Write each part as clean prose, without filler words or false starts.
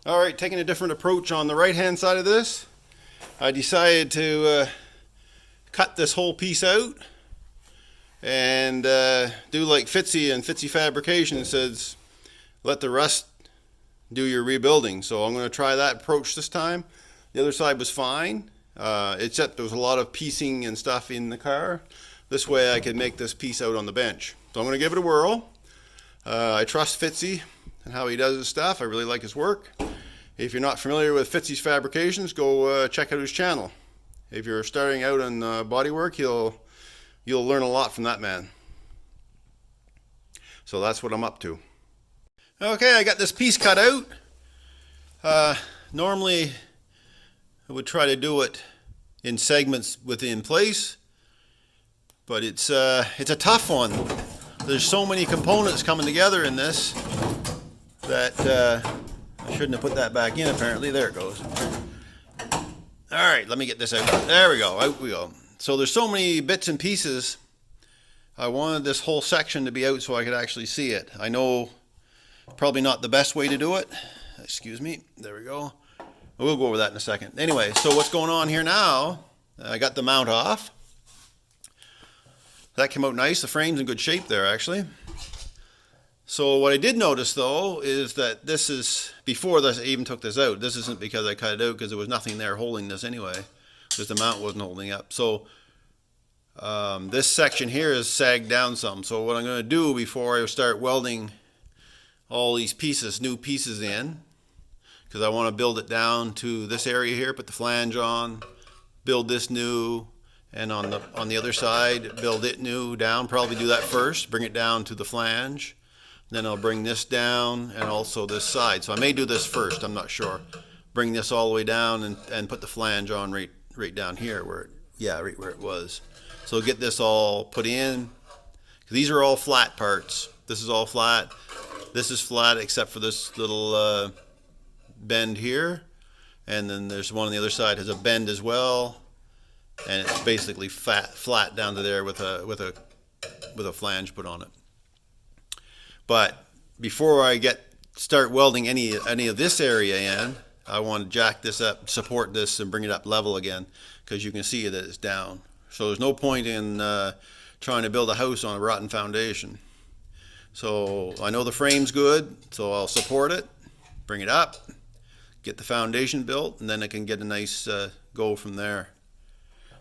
All right, taking a different approach on the right hand side of this, I decided to cut this whole piece out and do like Fitzy and Fitzy Fabrication says, let the rust do your rebuilding. So I'm going to try that approach this time. The other side was fine, except there was a lot of piecing and stuff in the car. This way I could make this piece out on the bench. So I'm going to give it a whirl. I trust Fitzy and how he does his stuff. I really like his work. If you're not familiar with Fitzy's Fabrications, go check out his channel. If you're starting out in bodywork, you'll learn a lot from that man. So that's what I'm up to. Okay, I got this piece cut out. Normally, I would try to do it in segments within place, but it's a tough one. There's so many components coming together in this that I shouldn't have put that back in, apparently. There it goes. All right, let me get this out. There we go, out we go. So there's so many bits and pieces. I wanted this whole section to be out so I could actually see it. I know probably not the best way to do it. Excuse me, there we go. We'll go over that in a second. Anyway, so what's going on here now, I got the mount off. That came out nice, the frame's in good shape there actually. So what I did notice though is that this is, before this I even took this out, this isn't because I cut it out because there was nothing there holding this anyway, because the mount wasn't holding up. So this section here is sagged down some. So what I'm going to do before I start welding all these pieces, new pieces in, because I want to build it down to this area here, put the flange on, build this new, and on the other side build it new down. Probably do that first, bring it down to the flange. Then I'll bring this down and also this side. So I may do this first, I'm not sure. Bring this all the way down and put the flange on right down here where right where it was. So get this all put in. These are all flat parts. This is all flat. This is flat except for this little bend here. And then there's one on the other side has a bend as well. And it's basically flat down to there with a flange put on it. But before I start welding any of this area in, I want to jack this up, support this, and bring it up level again, because you can see that it's down. So there's no point in trying to build a house on a rotten foundation. So I know the frame's good, so I'll support it, bring it up, get the foundation built, and then I can get a nice go from there.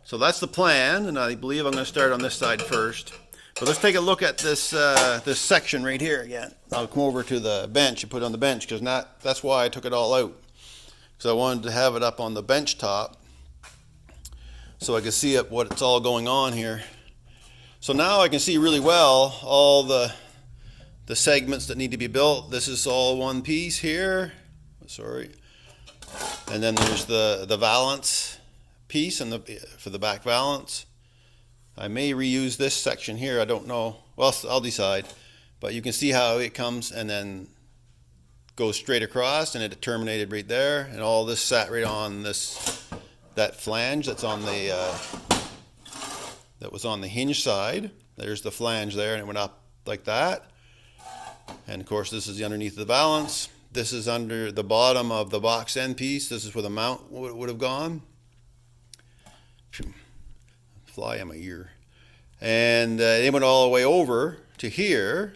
So that's the plan, and I believe I'm going to start on this side first. But let's take a look at this this section right here again. I'll come over to the bench and put it on the bench, because that's why I took it all out. Because I wanted to have it up on the bench top so I could see what's all going on here. So now I can see really well all the segments that need to be built. This is all one piece here. Sorry. And then there's the valance piece and for the back valance. I may reuse this section here, I don't know. Well, I'll decide. But you can see how it comes and then goes straight across, and it terminated right there, and all this sat right on that flange that's on that was on the hinge side. There's the flange there, and it went up like that. And of course this is the underneath of the valance. This is under the bottom of the box end piece. This is where the mount would have gone. Fly in my ear. And it went all the way over to here.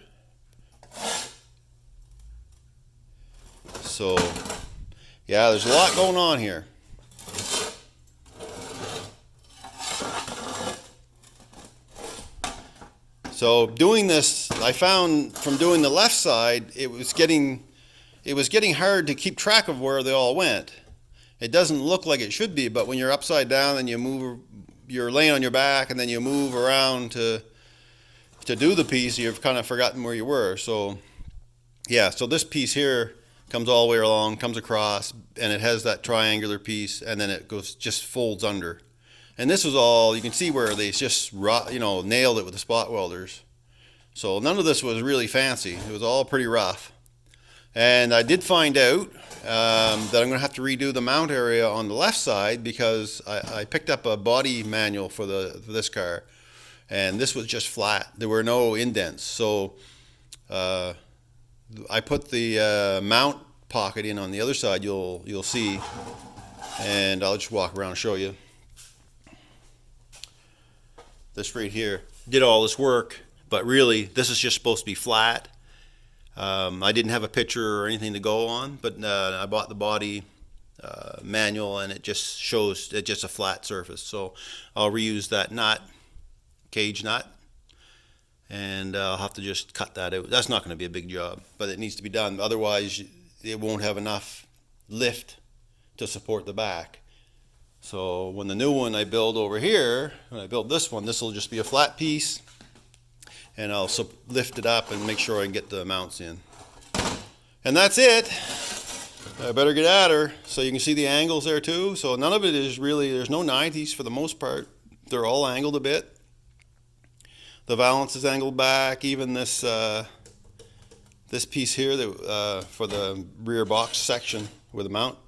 So yeah, there's a lot going on here. So doing this, I found from doing the left side, it was getting hard to keep track of where they all went. It doesn't look like it should be, but when you're upside down and you're laying on your back and then you move around to do the piece, you've kind of forgotten where you were. So yeah, so this piece here comes all the way along, comes across, and it has that triangular piece, and then it just folds under. And this was all, you can see where they just nailed it with the spot welders. So none of this was really fancy. It was all pretty rough. And I did find out that I'm going to have to redo the mount area on the left side, because I picked up a body manual for this car, and this was just flat. There were no indents. So I put the mount pocket in on the other side, you'll see, and I'll just walk around and show you. This right here did all this work, but really this is just supposed to be flat. I didn't have a picture or anything to go on, but I bought the body manual, and it just shows it's just a flat surface. So I'll reuse that nut, cage nut, and I'll have to just cut that out. That's not going to be a big job, but it needs to be done. Otherwise, it won't have enough lift to support the back. So when the new one I build over here, when I build this one, this will just be a flat piece, and I'll lift it up and make sure I can get the mounts in. And that's it. I better get at her. So you can see the angles there too. So none of it is really, there's no 90s for the most part. They're all angled a bit. The valance is angled back. Even this this piece here that for the rear box section, where the mount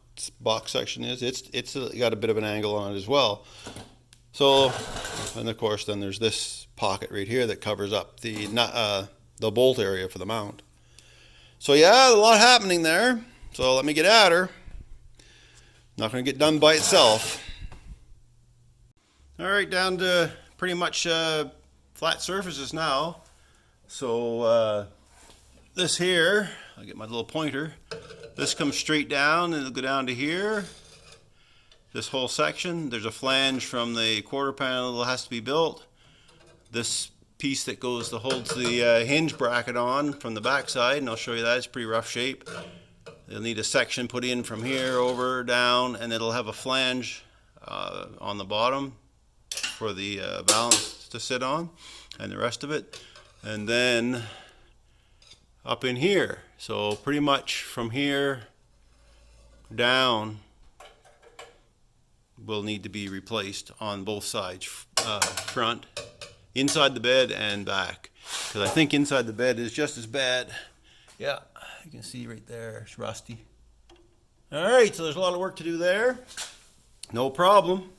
box section is, it's got a bit of an angle on it as well. So, and of course then there's this pocket right here that covers up the bolt area for the mount. So yeah, a lot happening there. So let me get at her. Not going to get done by itself. All right, down to pretty much flat surfaces now. So this here, I'll get my little pointer. This comes straight down and it'll go down to here. This whole section, there's a flange from the quarter panel that has to be built. This piece that holds the hinge bracket on from the back side, and I'll show you that, it's pretty rough shape. You'll need a section put in from here over, down, and it'll have a flange on the bottom for the valance to sit on, and the rest of it. And then up in here, so pretty much from here down will need to be replaced on both sides, front, inside the bed and back, because I think inside the bed is just as bad. Yeah, you can see right there, it's rusty. All right, so there's a lot of work to do there. No problem.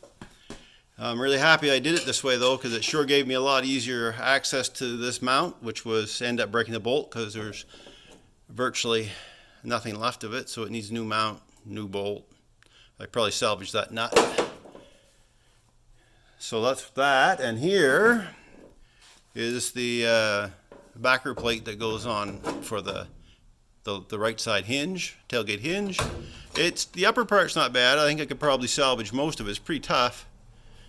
I'm really happy I did it this way though, because it sure gave me a lot easier access to this mount, which was end up breaking the bolt because there's virtually nothing left of it. So it needs a new mount, new bolt. I probably salvaged that nut. So that's that, and here is the backer plate that goes on for the right side hinge, tailgate hinge. The upper part's not bad. I think I could probably salvage most of it. It's pretty tough.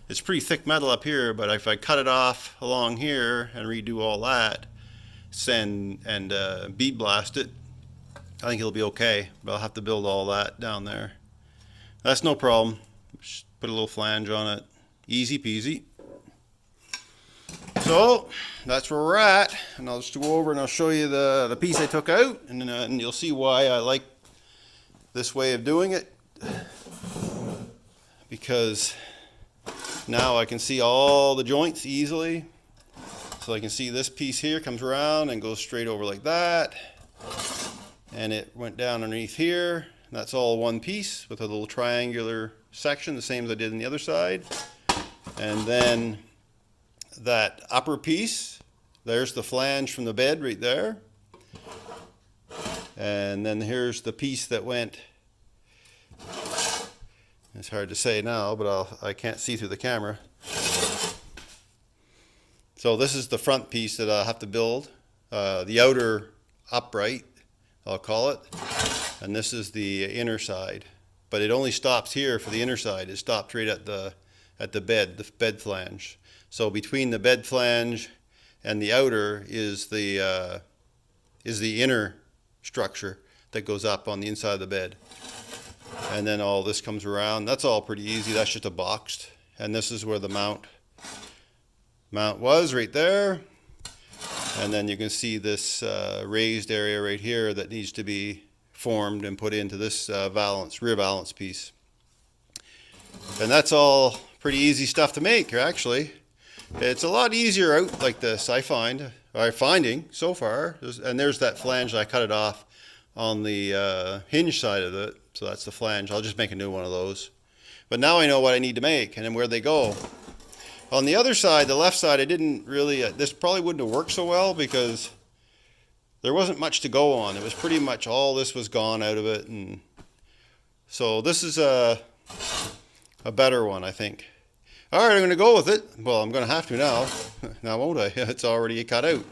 It's pretty thick metal up here, but if I cut it off along here and redo all that and bead blast it, I think it'll be okay. But I'll have to build all that down there. That's no problem. Just put a little flange on it. Easy peasy. So that's where we're at, and I'll just go over and I'll show you the piece I took out, and you'll see why I like this way of doing it, because now I can see all the joints easily. So I can see this piece here comes around and goes straight over like that, and it went down underneath here. And that's all one piece with a little triangular section, the same as I did on the other side. And then that upper piece, there's the flange from the bed right there. And then here's the piece that went, it's hard to say now, but I can't see through the camera. So this is the front piece that I'll have to build, the outer upright, I'll call it. And this is the inner side, but it only stops here for the inner side. It stops right at the bed flange. So between the bed flange and the outer is the inner structure that goes up on the inside of the bed. And then all this comes around. That's all pretty easy. That's just a boxed. And this is where the mount was right there. And then you can see this raised area right here that needs to be formed and put into this rear valance piece. And that's all pretty easy stuff to make, actually. It's a lot easier out like this, I'm finding so far. And there's that flange, I cut it off on the hinge side of it. So that's the flange. I'll just make a new one of those. But now I know what I need to make and then where they go. On the other side, the left side, I didn't really, this probably wouldn't have worked so well because there wasn't much to go on. It was pretty much all this was gone out of it, and so this is a better one, I think. All right, I'm going to go with it. Well, I'm going to have to now. Now won't I? It's already cut out.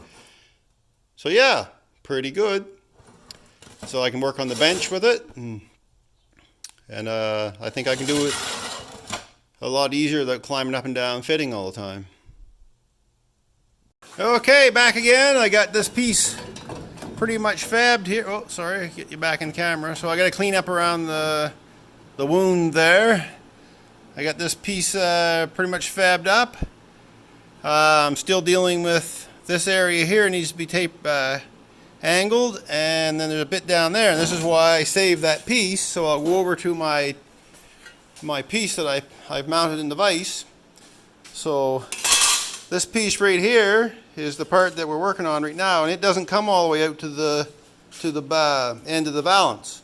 So yeah, pretty good. So I can work on the bench with it, and I think I can do it a lot easier without climbing up and down fitting all the time. Okay, back again. I got this piece pretty much fabbed here. Oh, sorry, get you back in camera. So I got to clean up around the wound there. I got this piece pretty much fabbed up. I'm still dealing with this area here. It needs to be tape angled, and then there's a bit down there, and this is why I saved that piece. So I'll go over to my piece that I've mounted in the vise. So this piece right here is the part that we're working on right now, and it doesn't come all the way out to the end of the valance.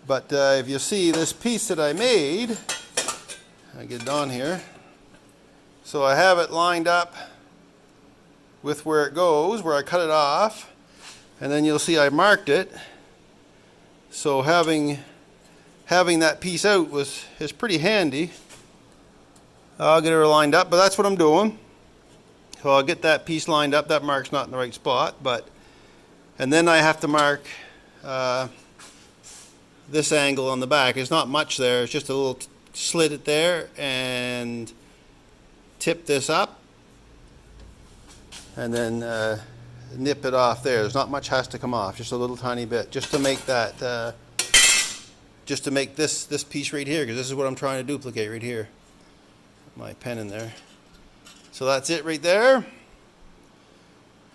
But if you see this piece that I made, I get it on here. So I have it lined up with where it goes, where I cut it off, and then you'll see I marked it. So having that piece out is pretty handy. I'll get her lined up, but that's what I'm doing. So I'll get that piece lined up. That mark's not in the right spot, and then I have to mark this angle on the back. It's not much there. It's just a little slit it there and tip this up, and then nip it off there. There's not much has to come off. Just a little tiny bit, just to make that. Just to make this piece right here, because this is what I'm trying to duplicate right here. Put my pen in there. So that's it right there,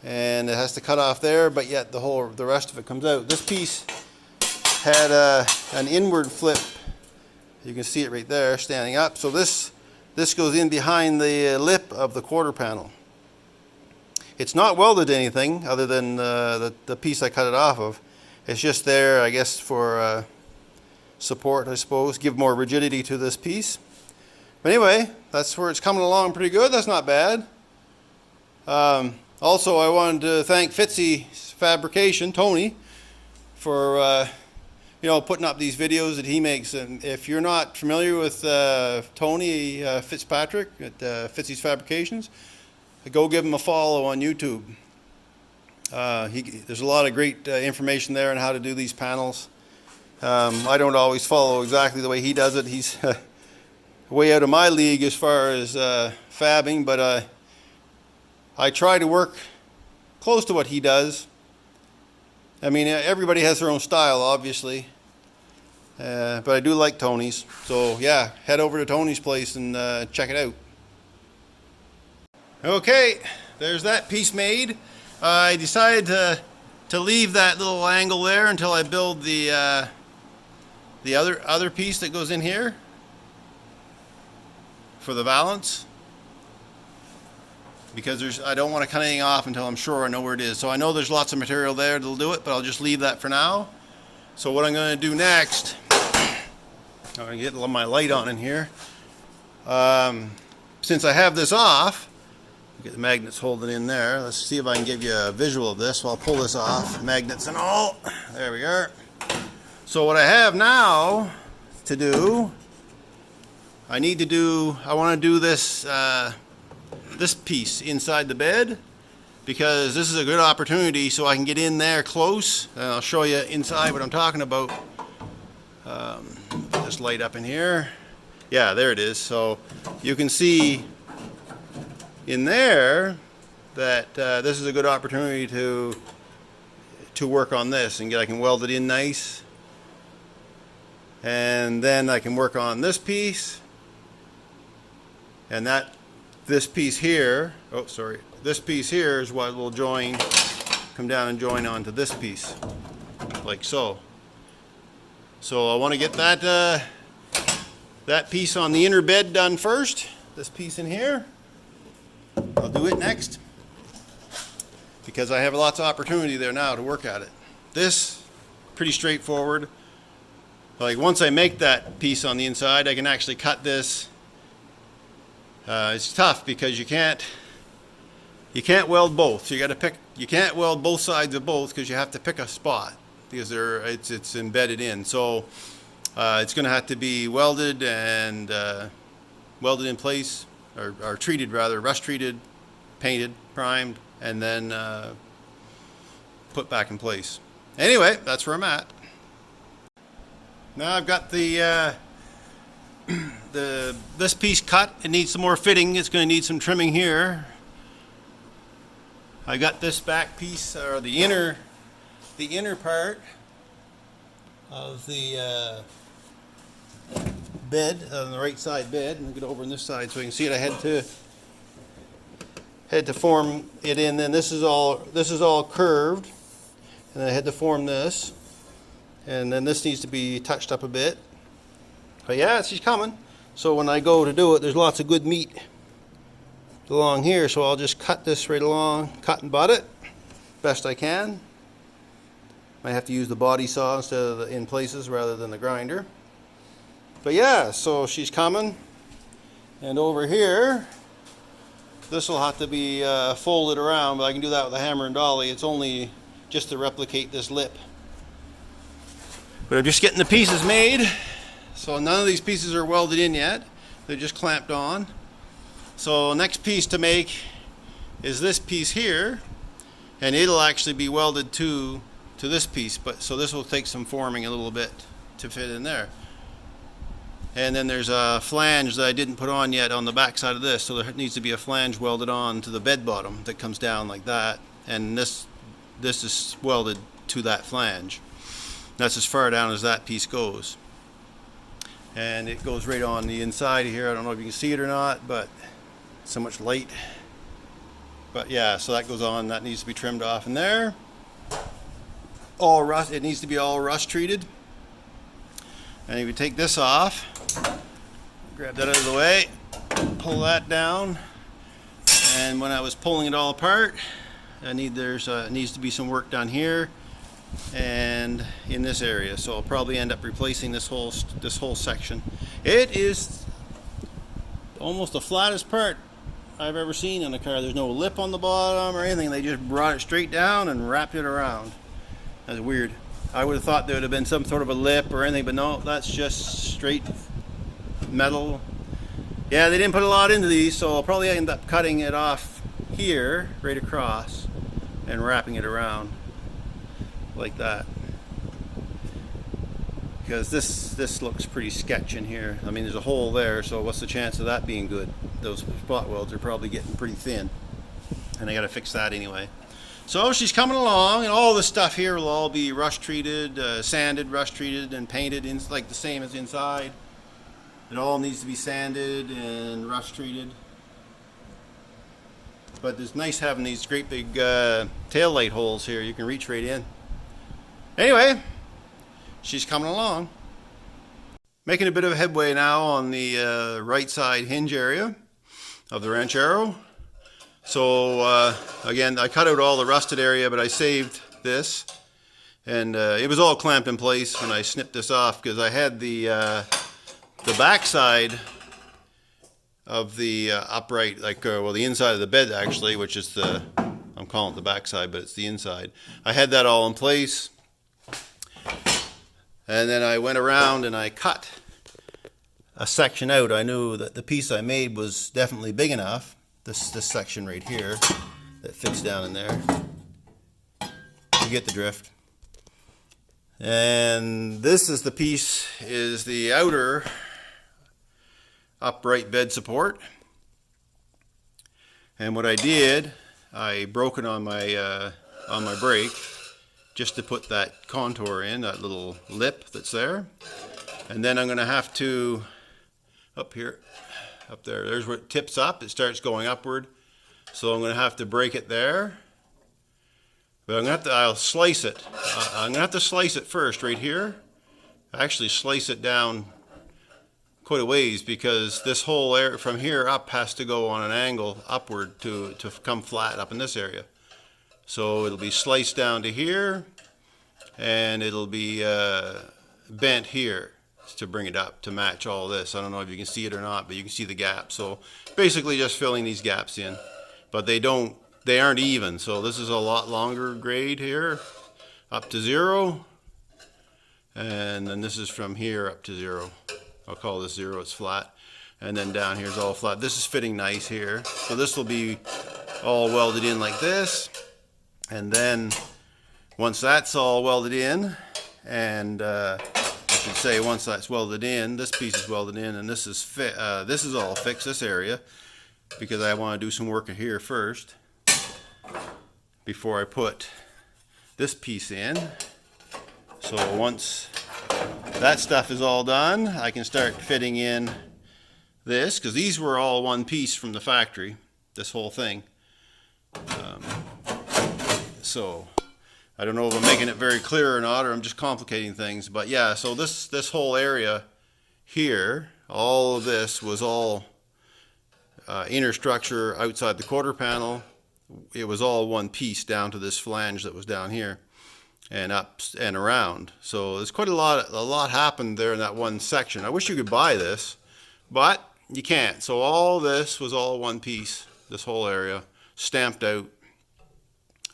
and it has to cut off there, but yet the rest of it comes out. This piece had an inward flip. You can see it right there standing up. So this goes in behind the lip of the quarter panel. It's not welded to anything other than the piece I cut it off of. It's just there, I guess, for support, I suppose, give more rigidity to this piece. But anyway, that's where it's coming along pretty good. That's not bad. Also, I wanted to thank Fitzy's Fabrication, Tony, for putting up these videos that he makes. And if you're not familiar with Tony Fitzpatrick at Fitzy's Fabrications, go give him a follow on YouTube. There's a lot of great information there on how to do these panels. I don't always follow exactly the way he does it. He's way out of my league as far as fabbing, but I try to work close to what he does. I mean, everybody has their own style, obviously, but I do like Tony's. So yeah, head over to Tony's place and check it out. Okay, there's that piece made. I decided to leave that little angle there until I build the other piece that goes in here for the valance, because I don't want to cut anything off until I'm sure I know where it is. So I know there's lots of material there that'll do it, but I'll just leave that for now. So what I'm going to do next, I'm going to get my light on in here. Since I have this off, get the magnets holding in there. Let's see if I can give you a visual of this. So I'll pull this off, magnets and all. There we are. So what I have now to do, I want to do this this piece inside the bed, because this is a good opportunity so I can get in there close, and I'll show you inside what I'm talking about. This light up in here. Yeah, there it is. So you can see in there that this is a good opportunity to work on this, and I can weld it in nice, and then I can work on this piece, and this piece here, this piece here is what will come down and join onto this piece, like so. So I want to get that piece on the inner bed done first, this piece in here. I'll do it next, because I have lots of opportunity there now to work at it. This, pretty straightforward. Like once I make that piece on the inside, I can actually cut this. It's tough because you can't weld both, so you got to you can't weld both sides of both because you have to pick a spot because it's embedded in. So it's going to have to be welded and welded in place, or treated rather, rust treated, painted, primed, and then put back in place. Anyway, that's where I'm at. Now I've got the this piece cut. It needs some more fitting. It's going to need some trimming here. I got this back piece, or the inner part of the bed, on the right side bed, and get over on this side so you can see it. I had to form it in. Then this is all curved, and then I had to form this, and then this needs to be touched up a bit. But yeah, she's coming. So when I go to do it, there's lots of good meat along here, so I'll just cut this right along, cut and butt it best I can. Might have to use the body saw instead of the in places rather than the grinder. But yeah, so she's coming, and over here this will have to be folded around, but I can do that with a hammer and dolly. It's only just to replicate this lip. But I'm just getting the pieces made, so none of these pieces are welded in yet. They're just clamped on. So next piece to make is this piece here, and it'll actually be welded to this piece. But so this will take some forming a little bit to fit in there. And then there's a flange that I didn't put on yet on the back side of this, so there needs to be a flange welded on to the bed bottom that comes down like that, and this is welded to that flange. That's as far down as that piece goes, and it goes right on the inside here. I don't know if you can see it or not, but so much light. But yeah, so that goes on. That needs to be trimmed off in there. All rust. It needs to be all rust treated. And if you take this off, grab that out of the way, pull that down, and when I was pulling it all apart, needs to be some work done here and in this area. So I'll probably end up replacing this whole section. It is almost the flattest part I've ever seen on a car. There's no lip on the bottom or anything. They just brought it straight down and wrapped it around. That's weird. I would have thought there would have been some sort of a lip or anything, but no, that's just straight metal. Yeah, they didn't put a lot into these, so I'll probably end up cutting it off here, right across, and wrapping it around like that. Because this looks pretty sketch in here. I mean, there's a hole there, so what's the chance of that being good? Those spot welds are probably getting pretty thin, and I got to fix that anyway. So she's coming along, and all this stuff here will all be rust treated, sanded, rust treated, and painted in like the same as inside. It all needs to be sanded and rust treated. But it's nice having these great big tail light holes here. You can reach right in. Anyway, she's coming along. Making a bit of headway now on the right side hinge area of the Ranchero. So again, I cut out all the rusted area, but I saved this, and it was all clamped in place when I snipped this off, because I had the back side of the upright, the inside of the bed actually, which is I'm calling it the back side, but it's the inside. I had that all in place, and then I went around and I cut a section out. I knew that the piece I made was definitely big enough. This section right here that fits down in there. You get the drift. And this is the piece, is the outer upright bed support. And what I did, I broke it on my brake just to put that contour in, that little lip that's there. And then I'm going to have to, up there, there's where it tips up, it starts going upward. So I'm going to have to break it there. But I'll slice it. I'm going to have to slice it first right here. Actually slice it down quite a ways, because this whole area from here up has to go on an angle upward to come flat up in this area. So it'll be sliced down to here, and it'll be bent here to bring it up to match all this. I don't know if you can see it or not, but you can see the gap. So basically just filling these gaps in, but they don't they aren't even. So this is a lot longer grade here, up to 0. And then this is from here up to 0. I'll call this 0, it's flat. And then down here is all flat. This is fitting nice here. So this will be all welded in like this. And then once that's all welded in, and I should say once that's welded in, this piece is welded in, and this is this is all fixed, this area, because I want to do some work here first before I put this piece in. So once that stuff is all done, I can start fitting in this, because these were all one piece from the factory, this whole thing. So I don't know if I'm making it very clear or not, or I'm just complicating things, but yeah, so this whole area here, all of this was all inner structure outside the quarter panel. It was all one piece down to this flange that was down here and up and around. So there's quite a lot happened there in that one section. I wish you could buy this, but you can't. So all this was all one piece, this whole area, stamped out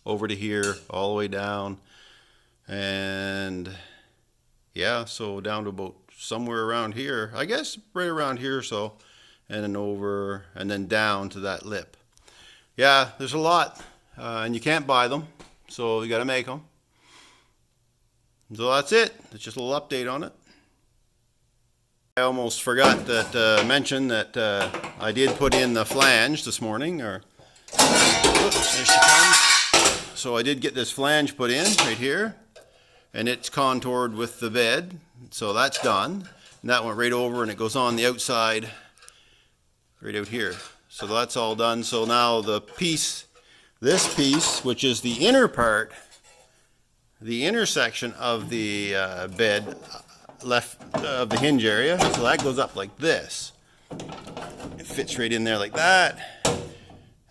over to here, all the way down. And yeah, so down to about somewhere around here, I guess right around here or so, and then over, and then down to that lip. Yeah, there's a lot, and you can't buy them, so you got to make them. So that's it. It's just a little update on it. I almost forgot that mention that I did put in the flange this morning. Oops, there she comes. So I did get this flange put in right here, and it's contoured with the bed. So that's done. And that went right over, and it goes on the outside right out here. So that's all done. So now the piece, this piece, which is the inner part, the intersection of the bed left of the hinge area, so that goes up like this. It fits right in there like that.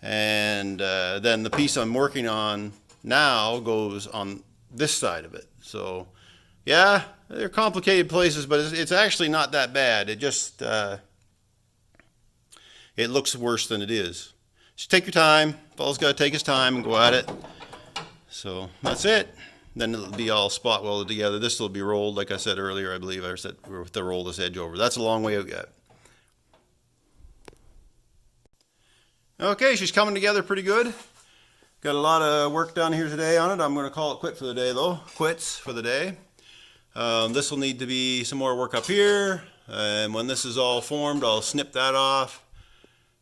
And then the piece I'm working on now goes on this side of it. So yeah, they're complicated places, but it's actually not that bad. It just it looks worse than it is. Just take your time. Fellow's got to take his time and go at it. So that's it. Then it'll be all spot welded together. This will be rolled, like I said earlier, I believe I said we're to roll this edge over. That's a long way out yet. Okay, she's coming together pretty good. Got a lot of work done here today on it. I'm going to call it quit for the day though. Quits for the day. This will need to be some more work up here. And when this is all formed, I'll snip that off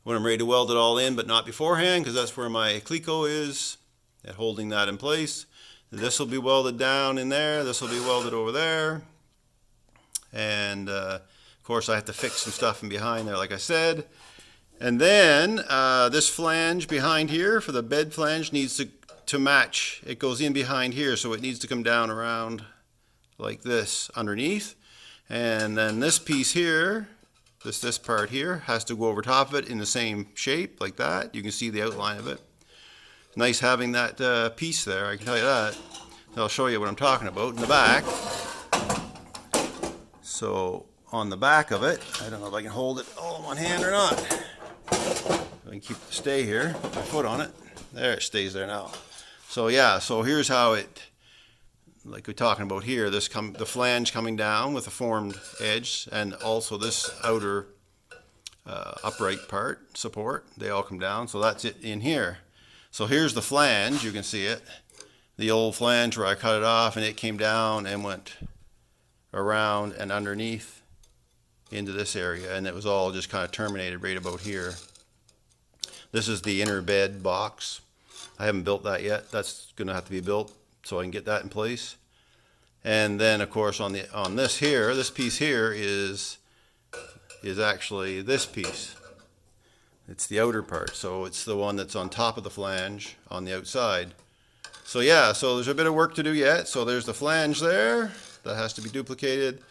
when I'm ready to weld it all in, but not beforehand, because that's where my cleco is at holding that in place. This will be welded down in there. This will be welded over there. And of course I have to fix some stuff in behind there, like I said. And then this flange behind here for the bed flange needs to match. It goes in behind here, so it needs to come down around like this underneath. And then this piece here, this part here, has to go over top of it in the same shape like that. You can see the outline of it. It's nice having that piece there, I can tell you that. I'll show you what I'm talking about in the back. So on the back of it, I don't know if I can hold it all in one hand or not. I can keep it stay here, put my foot on it. There, it stays there now. So yeah, so here's how it, like we're talking about here, the flange coming down with a formed edge, and also this outer upright part, support, they all come down. So that's it in here. So here's the flange, you can see it. The old flange where I cut it off, and it came down and went around and underneath into this area, and it was all just kind of terminated right about here. This is the inner bed box. I haven't built that yet. That's going to have to be built so I can get that in place. And then of course on this here, this piece here is actually this piece. It's the outer part, so it's the one that's on top of the flange on the outside. So yeah, so there's a bit of work to do yet. So there's the flange there that has to be duplicated.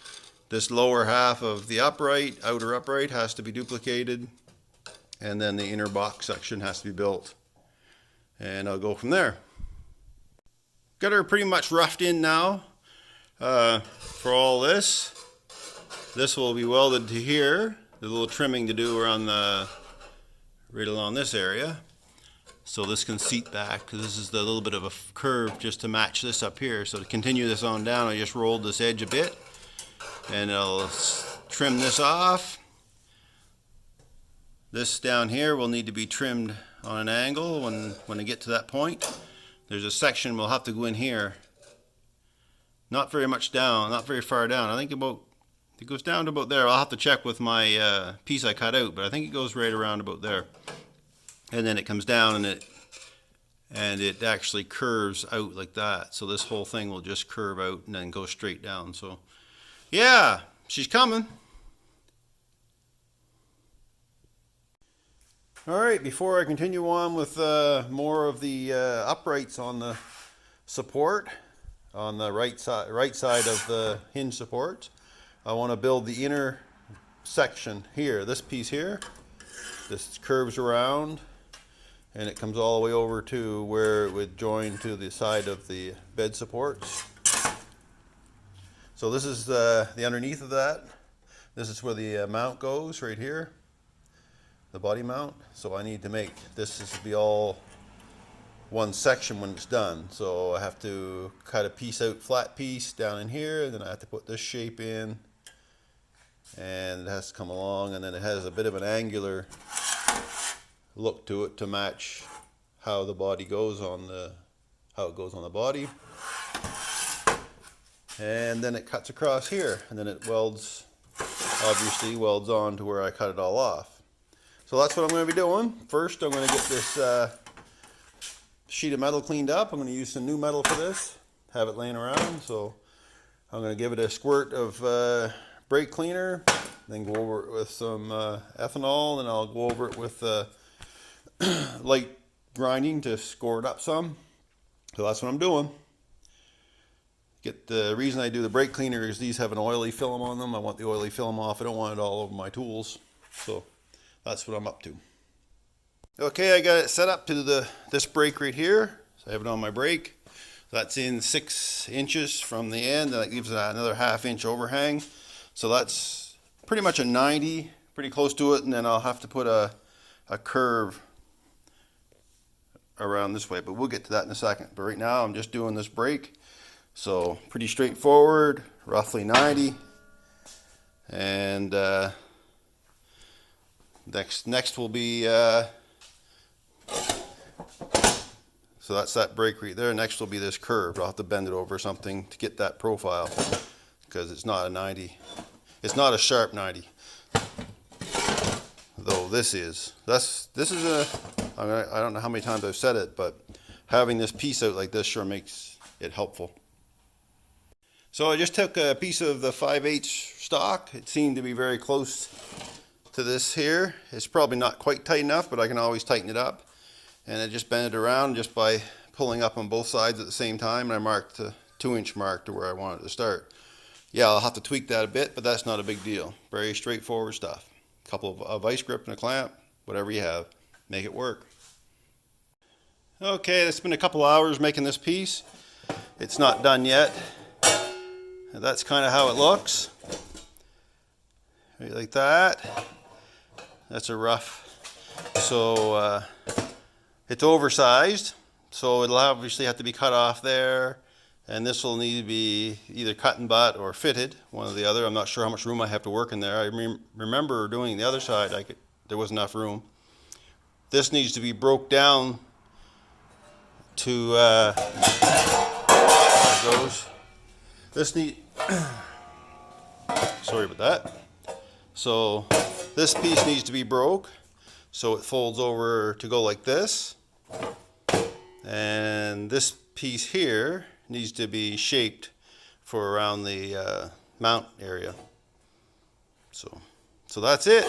This lower half of the upright, outer upright, has to be duplicated. And then the inner box section has to be built. And I'll go from there. Got her pretty much roughed in now for all this. This will be welded to here. There's a little trimming to do around right along this area. So this can seat back, because this is the little bit of a curve just to match this up here. So to continue this on down, I just rolled this edge a bit, and I'll trim this off. This down here will need to be trimmed on an angle when I get to that point. There's a section we'll have to go in here. Not very much down, not very far down. I think it goes down to about there. I'll have to check with my piece I cut out, but I think it goes right around about there. And then it comes down and it actually curves out like that. So this whole thing will just curve out and then go straight down. So yeah, she's coming. All right, before I continue on with more of the uprights on the support, on the right side of the hinge support, I want to build the inner section here. This piece here, this curves around, and it comes all the way over to where it would join to the side of the bed supports. So this is the underneath of that. This is where the mount goes, right here, the body mount. So I need to make this to be all one section when it's done. So I have to cut a piece out, flat piece down in here, and then I have to put this shape in, and it has to come along, and then it has a bit of an angular look to it to match how the body goes on the body. And then it cuts across here, and then it obviously welds on to where I cut it all off. So that's what I'm going to be doing. First, I'm going to get this sheet of metal cleaned up. I'm going to use some new metal for this, have it laying around. So I'm going to give it a squirt of brake cleaner, then go over it with some ethanol, and I'll go over it with light grinding to score it up some. So that's what I'm doing. The reason I do the brake cleaner is these have an oily film on them. I want the oily film off. I don't want it all over my tools. So that's what I'm up to. Okay, I got it set up to this brake right here. So I have it on my brake. That's in 6 inches from the end, and that gives it another ½ inch overhang. So that's pretty much a 90, pretty close to it, and then I'll have to put a curve around this way, but we'll get to that in a second. But right now I'm just doing this brake. So pretty straightforward, roughly 90. And next will be, so that's that brake right there. Next will be this curve. I'll have to bend it over something to get that profile, because it's not a 90. It's not a sharp 90. Though this is. I don't know how many times I've said it, but having this piece out like this sure makes it helpful. So I just took a piece of the 5/8 stock. It seemed to be very close to this here. It's probably not quite tight enough, but I can always tighten it up. And I just bent it around just by pulling up on both sides at the same time, and I marked the 2-inch mark to where I wanted to start. Yeah, I'll have to tweak that a bit, but that's not a big deal. Very straightforward stuff. A couple of vice grip and a clamp, whatever you have, make it work. Okay, it's been a couple hours making this piece. It's not done yet. That's kind of how it looks. Right like that. That's a rough. So it's oversized, so it'll obviously have to be cut off there, and this will need to be either cut and butt or fitted, one or the other. I'm not sure how much room I have to work in there. I remember doing the other side, there was enough room. This needs to be broke down to there it goes. Sorry about that. So this piece needs to be broke so it folds over to go like this, and this piece here needs to be shaped for around the mount area. So that's it.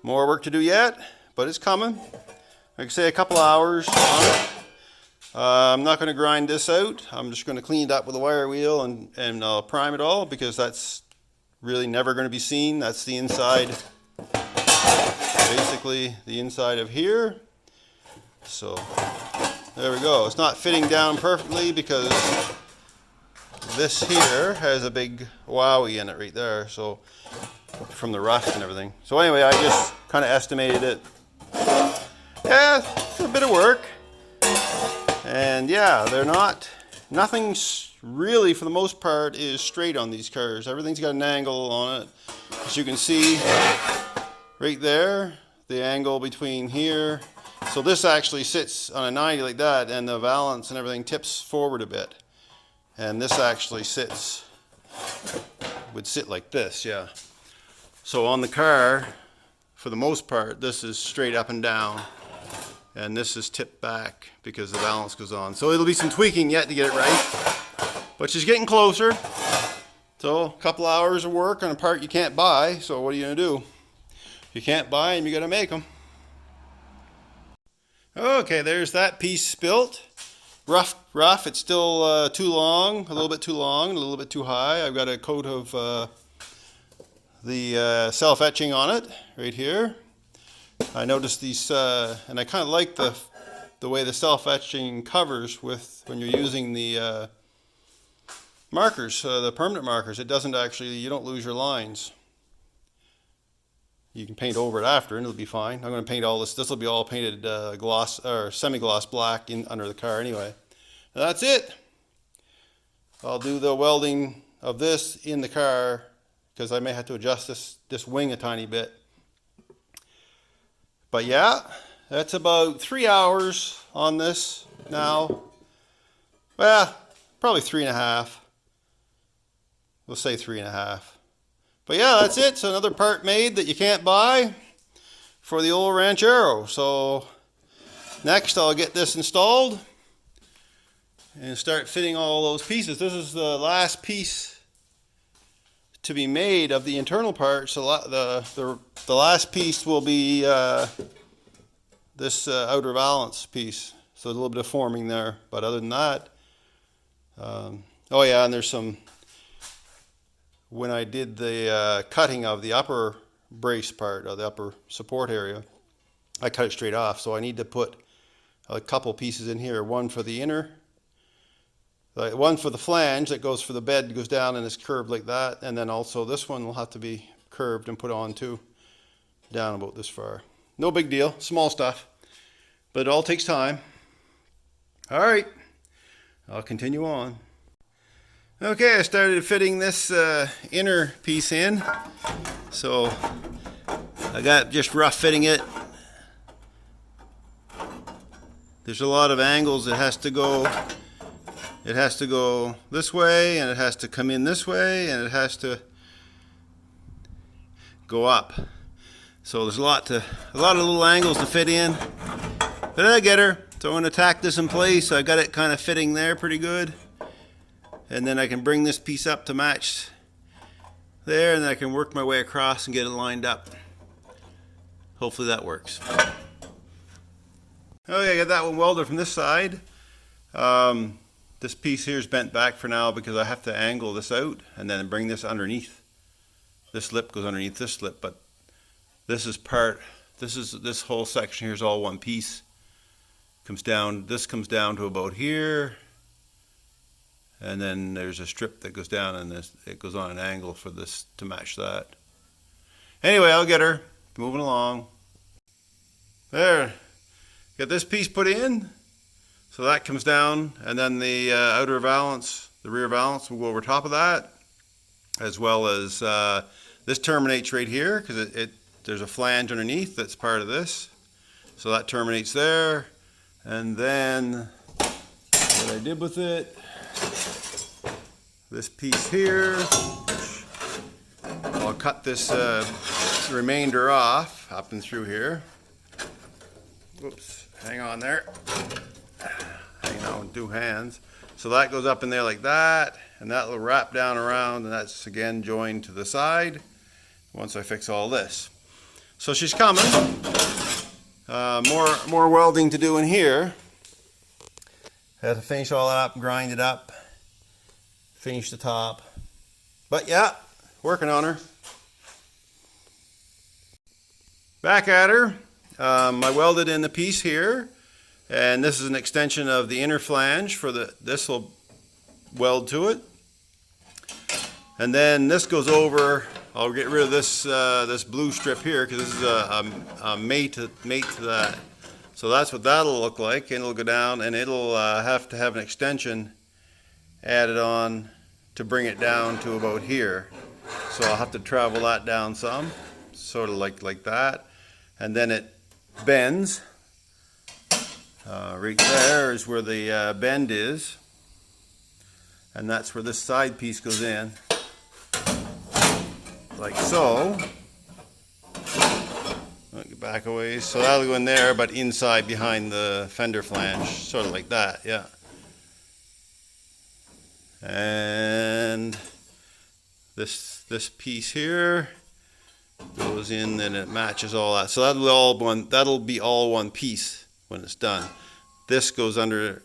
More work to do yet, but it's coming. Like I say, a couple hours on it. I'm not going to grind this out. I'm just going to clean it up with a wire wheel and I'll prime it all, because that's really never going to be seen. That's the inside, basically the inside of here. So there we go. It's not fitting down perfectly because this here has a big wowie in it right there, so from the rust and everything. So anyway, I just kind of estimated it. Yeah, Yeah, it's a bit of work. And yeah, nothing's really, for the most part, is straight on these cars. Everything's got an angle on it. As you can see right there, the angle between here. So this actually sits on a 90 like that, and the valance and everything tips forward a bit. And this actually would sit like this, yeah. So on the car, for the most part, this is straight up and down. And this is tipped back because the balance goes on. So it'll be some tweaking yet to get it right. But she's getting closer. So a couple hours of work on a part you can't buy. So what are you going to do? You can't buy them, you got to make them. Okay, there's that piece built. Rough. It's still too long, a little bit too long, a little bit too high. I've got a coat of the self-etching on it right here. I noticed these, and I kind of like the way the self-etching covers with when you're using the markers, the permanent markers. It doesn't actually, you don't lose your lines. You can paint over it after and it'll be fine. I'm going to paint all this. This will be all painted gloss or semi-gloss black under the car anyway. And that's it. I'll do the welding of this in the car because I may have to adjust this wing a tiny bit. But yeah, that's about 3 hours on this now. Well, probably 3.5. We'll say 3.5. But yeah, that's it. So another part made that you can't buy for the old Ranchero. So next I'll get this installed and start fitting all those pieces. This is the last piece to be made of the internal parts. The last piece will be this outer valance piece. So there's a little bit of forming there. But other than that, oh yeah, and there's some, when I did the cutting of the upper brace part, or the upper support area, I cut it straight off. So I need to put a couple pieces in here. One for the inner, one for the flange that goes for the bed, goes down and is curved like that. And then also this one will have to be curved and put on too, down about this far. No big deal, small stuff, but it all takes time. All right, I'll continue on. Okay, I started fitting this inner piece in. So I got just rough fitting it. There's a lot of angles. It has to go this way, and it has to come in this way, and it has to go up. So there's a lot of little angles to fit in. But I get her. So I'm going to tack this in place. I got it kind of fitting there pretty good. And then I can bring this piece up to match there, and then I can work my way across and get it lined up. Hopefully that works. Okay, I got that one welded from this side. This piece here is bent back for now because I have to angle this out and then bring this underneath. This lip goes underneath this lip, but this whole section here is all one piece. This comes down to about here. And then there's a strip that goes down, and it goes on an angle for this to match that. Anyway, I'll get her. Moving along. There. Got this piece put in. So that comes down, and then the outer valance, the rear valance will go over top of that, as well as this terminates right here because there's a flange underneath that's part of this. So that terminates there. And then what I did with it, this piece here, I'll cut this remainder off up and through here. Whoops, hang on there. Hang on with two hands. So that goes up in there like that, and that will wrap down around, and that's again joined to the side once I fix all this. So she's coming. More welding to do in here. Have to finish all that up, grind it up, finish the top. But yeah, working on her. Back at her. I welded in the piece here, and this is an extension of the inner flange for this will weld to it. And then this goes over. I'll get rid of this this blue strip here because this is a mate to So that's what that'll look like, and it'll go down, and it'll have to have an extension added on to bring it down to about here. So I'll have to travel that down some, sort of like that, and then it bends. Right there is where the bend is, and that's where this side piece goes in, like so. I'll get back a ways. So that'll go in there, but inside behind the fender flange, sort of like that, yeah. And this piece here goes in, and it matches all that. So that'll be all one piece when it's done. This goes under,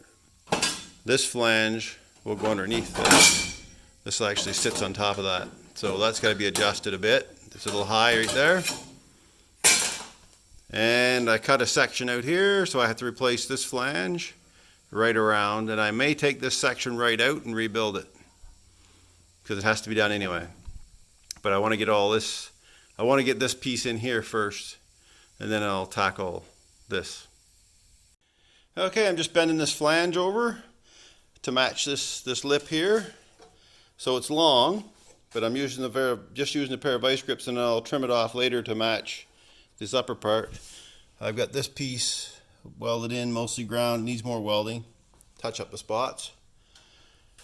this flange will go underneath this. This actually sits on top of that. So that's got to be adjusted a bit. It's a little high right there. And I cut a section out here, so I have to replace this flange right around, and I may take this section right out and rebuild it, because it has to be done anyway. But I want to get all this, I want to get this piece in here first, and then I'll tackle this. Okay, I'm just bending this flange over to match this lip here. So it's long, but I'm using just using a pair of vice grips, and I'll trim it off later to match this upper part. I've got this piece welded in, mostly ground, needs more welding, touch up the spots.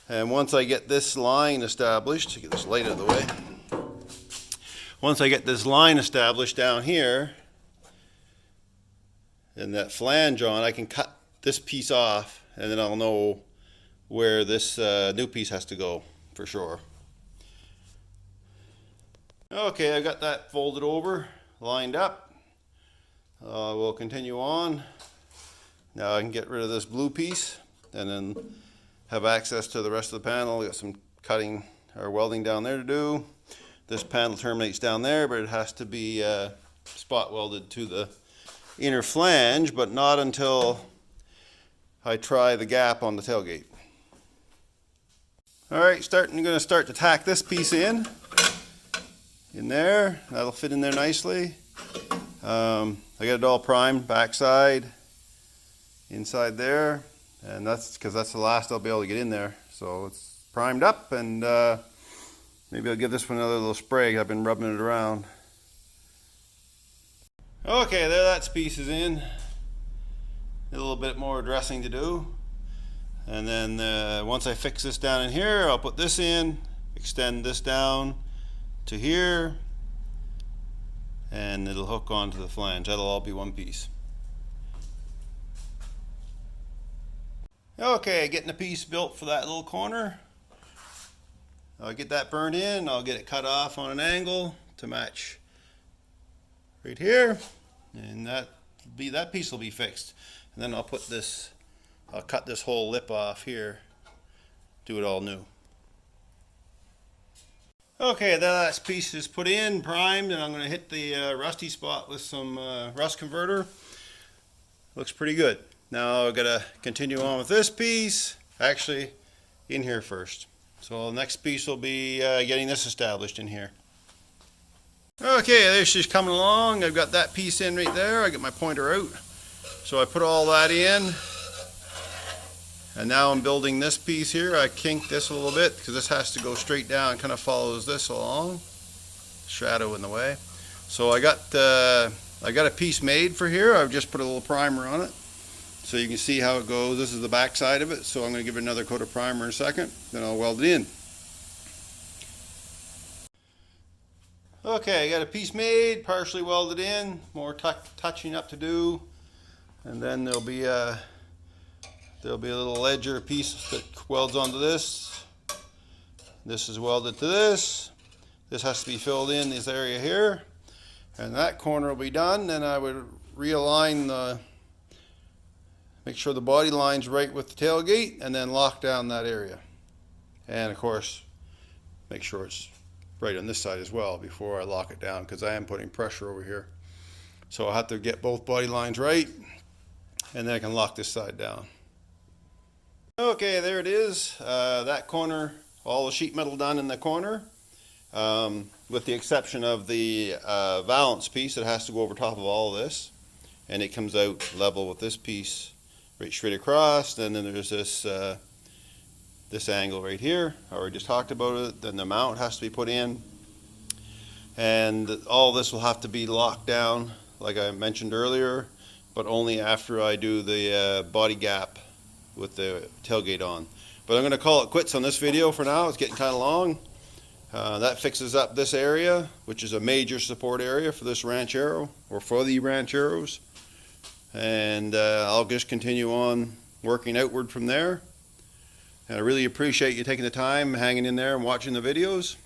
And once I get this line established, to get this light out of the way, once I get this line established down here and that flange on, I can cut this piece off, and then I'll know where this new piece has to go for sure. Okay, I got that folded over, lined up. We'll continue on. Now I can get rid of this blue piece and then have access to the rest of the panel. Got some cutting or welding down there to do. This panel terminates down there, but it has to be spot welded to the inner flange, but not until I try the gap on the tailgate. Alright, I'm going to start to tack this piece in there. That'll fit in there nicely. I got it all primed, backside, inside there, and that's because that's the last I'll be able to get in there. So it's primed up, and maybe I'll give this one another little spray. I've been rubbing it around. Okay, there that piece is in. A little bit more dressing to do, and then once I fix this down in here, I'll put this in, extend this down to here, and it'll hook onto the flange. That'll all be one piece. Okay, getting a piece built for that little corner. I'll get that burned in. I'll get it cut off on an angle to match right here, and that piece will be fixed. And then I'll cut this whole lip off here, do it all new. Okay, that piece is put in, primed, and I'm going to hit the rusty spot with some rust converter. Looks pretty good. Now I've got to continue on with this piece, actually in here first. So the next piece will be getting this established in here. Okay, there she's coming along. I've got that piece in right there. I get my pointer out. So I put all that in. And now I'm building this piece here. I kinked this a little bit because this has to go straight down, kind of follows this along. Shadow in the way. So I got a piece made for here. I've just put a little primer on it, so you can see how it goes. This is the back side of it, so I'm going to give it another coat of primer in a second, then I'll weld it in. Okay, I got a piece made, partially welded in, more touching up to do, and then there'll be a little ledger piece that welds onto this. This is welded to this. This has to be filled in this area here, and that corner will be done. Then I would realign make sure the body line's right with the tailgate, and then lock down that area. And of course, make sure it's right on this side as well before I lock it down, because I am putting pressure over here. So I'll have to get both body lines right, and then I can lock this side down. Okay, there it is. That corner, all the sheet metal done in the corner, with the exception of the valance piece that has to go over top of all of this. and it comes out level with this piece right straight across. And then there's this this angle right here. I already just talked about it. Then the mount has to be put in, and all this will have to be locked down like I mentioned earlier, but only after I do the body gap with the tailgate on. But I'm going to call it quits on this video for now. It's getting kind of long. That fixes up this area, which is a major support area for this Ranchero, or for the Rancheros. And I'll just continue on working outward from there. And I really appreciate you taking the time, hanging in there and watching the videos.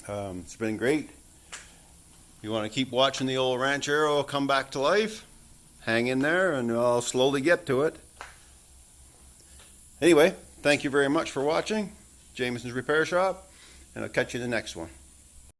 It's been great. If you want to keep watching the old Ranchero come back to life, hang in there and I'll slowly get to it. Anyway, thank you very much for watching Jameson's Repair Shop, and I'll catch you in the next one.